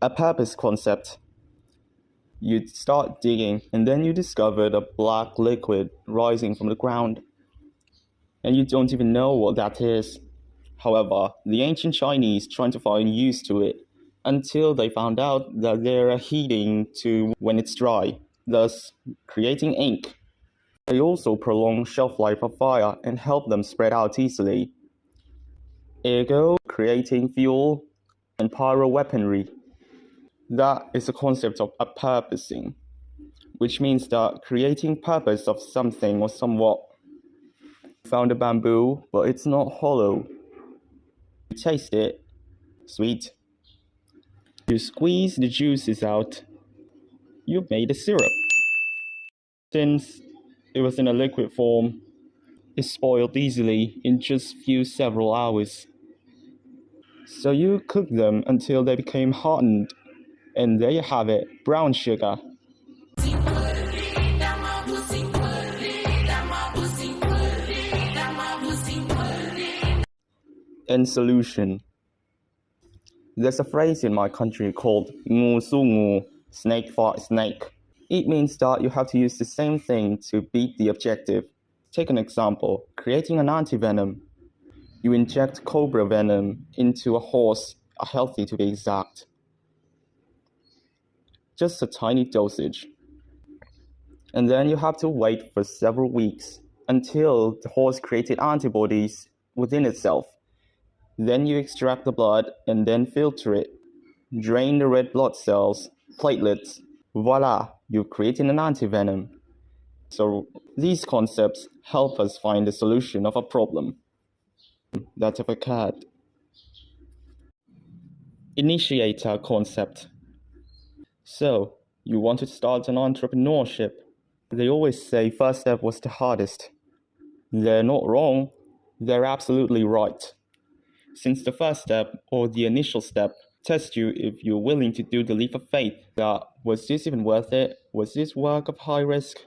A purpose concept. You start digging and then you discovered a black liquid rising from the ground. And you don't even know what that is. However, the ancient Chinese tried to find use to it until they found out that they're heating to when it's dry, thus creating ink. They also prolong shelf life of fire and help them spread out easily, ergo creating fuel and pyro weaponry. That is the concept of purposing, which means that creating purpose of something or somewhat. Found a bamboo, but it's not hollow. You taste it, sweet. You squeeze the juices out. You made a syrup. Since it was in a liquid form, it spoiled easily in just several hours. So you cook them until they became hardened, and there you have it, brown sugar. In solution, there's a phrase in my country called ngu su ngu, snake fought snake. It means that you have to use the same thing to beat the objective. Take an example, creating an antivenom. You inject cobra venom into a horse, a healthy to be exact. Just a tiny dosage. And then you have to wait for several weeks until the horse created antibodies within itself. Then you extract the blood and then filter it. Drain the red blood cells, platelets. Voila, you've created an antivenom. So these concepts help us find the solution of a problem that have occurred. Initiator concept. So, you want to start an entrepreneurship. They always say first step was the hardest. They're not wrong. They're absolutely right. Since the first step, or the initial step, tests you if you're willing to do the leap of faith that, was this even worth it? Was this work of high risk?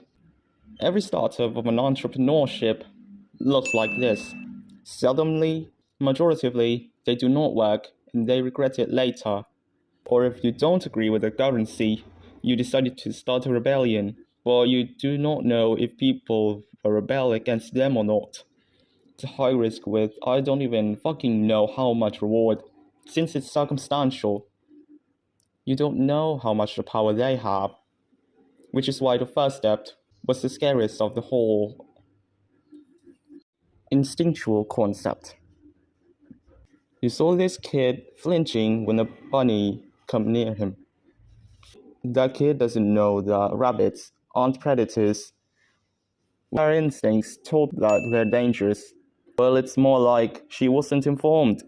Every startup of an entrepreneurship looks like this. Seldomly, majoritively, they do not work and they regret it later. Or if you don't agree with the currency, you decided to start a rebellion, but you do not know if people will rebel against them or not. It's a high risk with I don't even fucking know how much reward, since it's circumstantial. You don't know how much the power they have, which is why the first step was the scariest of the whole. Instinctual concept. You saw this kid flinching when a bunny come near him. That kid doesn't know that rabbits aren't predators. Her instincts told that they're dangerous. Well, it's more like she wasn't informed.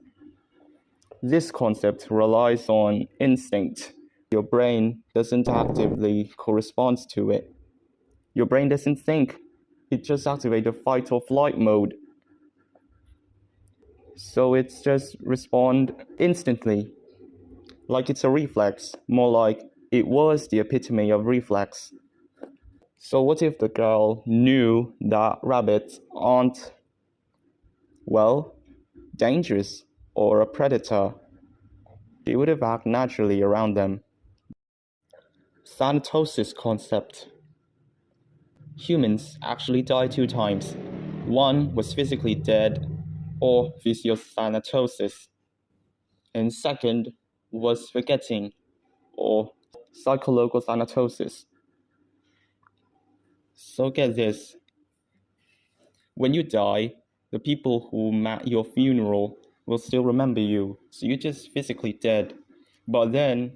This concept relies on instinct. Your brain doesn't actively correspond to it. Your brain doesn't think. It just activates the fight or flight mode. So it's just respond instantly. Like it's a reflex, more like it was the epitome of reflex. So what if the girl knew that rabbits aren't, well, dangerous or a predator? She would have acted naturally around them. Thanatosis concept. Humans actually die 2 times. One was physically dead, or physiothanatosis, and second was forgetting, or psychological thanatosis. So get this. When you die, the people who met your funeral will still remember you, so you're just physically dead. But then,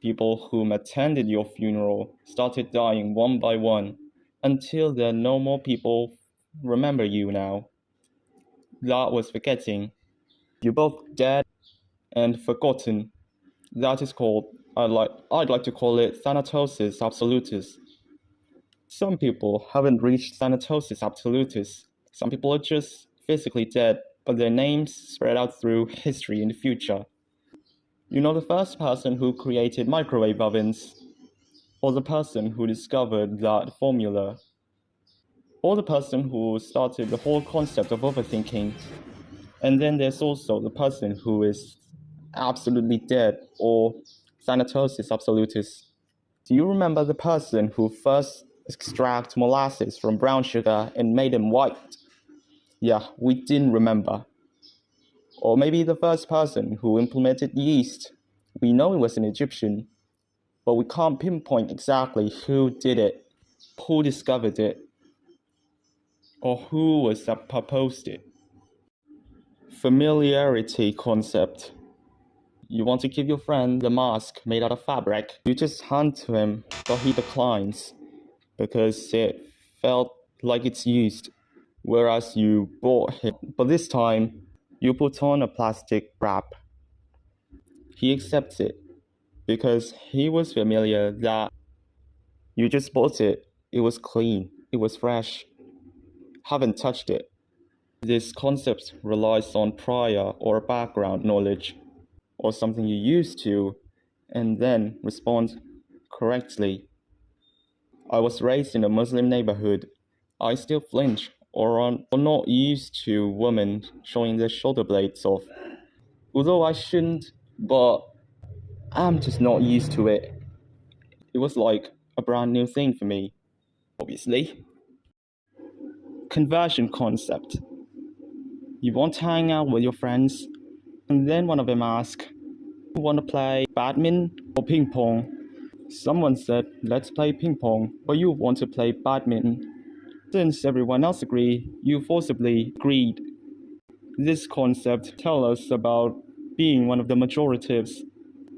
people who attended your funeral started dying one by one, until there are no more people remember you now. That was forgetting. You're both dead and forgotten. That is called, I'd like to call it thanatosis absolutis. Some people haven't reached thanatosis absolutis. Some people are just physically dead, but their names spread out through history in the future. You know the first person who created microwave ovens, or the person who discovered that formula, or the person who started the whole concept of overthinking. And then there's also the person who is absolutely dead or Thanatosis absolutis. Do you remember the person who first extracted molasses from brown sugar and made them white? Yeah, we didn't remember. Or maybe the first person who implemented yeast. We know it was an Egyptian, but we can't pinpoint exactly who did it, who discovered it, or who was that proposed it. Familiarity concept. You want to give your friend the mask made out of fabric. You just hand to him, but he declines because it felt like it's used. Whereas you bought him, but this time you put on a plastic wrap. He accepts it because he was familiar that you just bought it. It was clean. It was fresh. Haven't touched it. This concept relies on prior or background knowledge or something you used to and then respond correctly. I was raised in a Muslim neighborhood. I still flinch or are not used to women showing their shoulder blades off. Although I shouldn't, but I'm just not used to it. It was like a brand new thing for me, obviously. Conversion concept. You want to hang out with your friends, and then one of them asks, "You want to play badminton or ping pong?" Someone said, "Let's play ping pong," but you want to play badminton. Since everyone else agreed, you forcibly agreed. This concept tells us about being one of the majoritives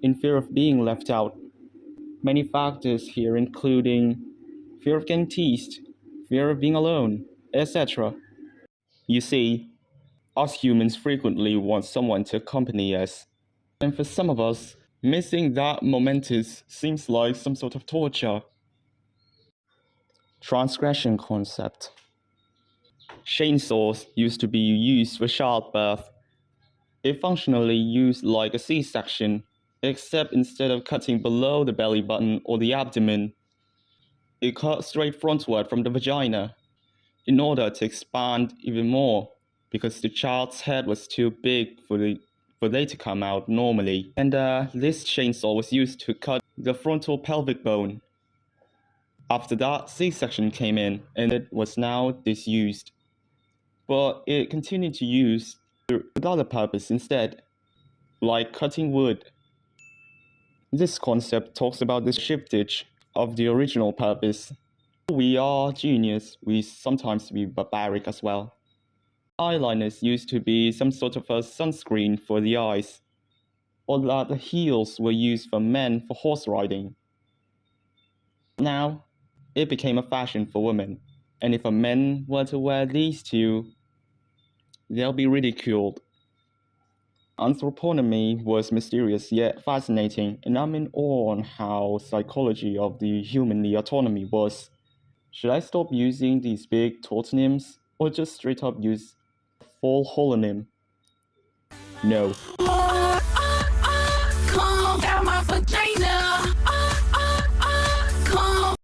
in fear of being left out. Many factors here including fear of getting teased, fear of being alone, etc. You see, us humans frequently want someone to accompany us. And for some of us, missing that momentous seems like some sort of torture. Transgression concept. Chainsaws used to be used for childbirth. It functionally used like a C-section, except instead of cutting below the belly button or the abdomen, it cut straight frontward from the vagina in order to expand even more because the child's head was too big for they to come out normally. And this chainsaw was used to cut the frontal pelvic bone. After that, C-section came in and it was now disused. But it continued to use for other purpose instead, like cutting wood. This concept talks about the shiftage of the original purpose. We are genius, we sometimes be barbaric as well. Eyeliners used to be some sort of a sunscreen for the eyes, or that the heels were used for men for horse riding. Now, it became a fashion for women, and if a man were to wear these two, they'll be ridiculed. Anthroponymy was mysterious yet fascinating, and I'm in awe on how psychology of the humanly autonomy was. Should I stop using these big tautonyms, or just straight up use full holonym? No.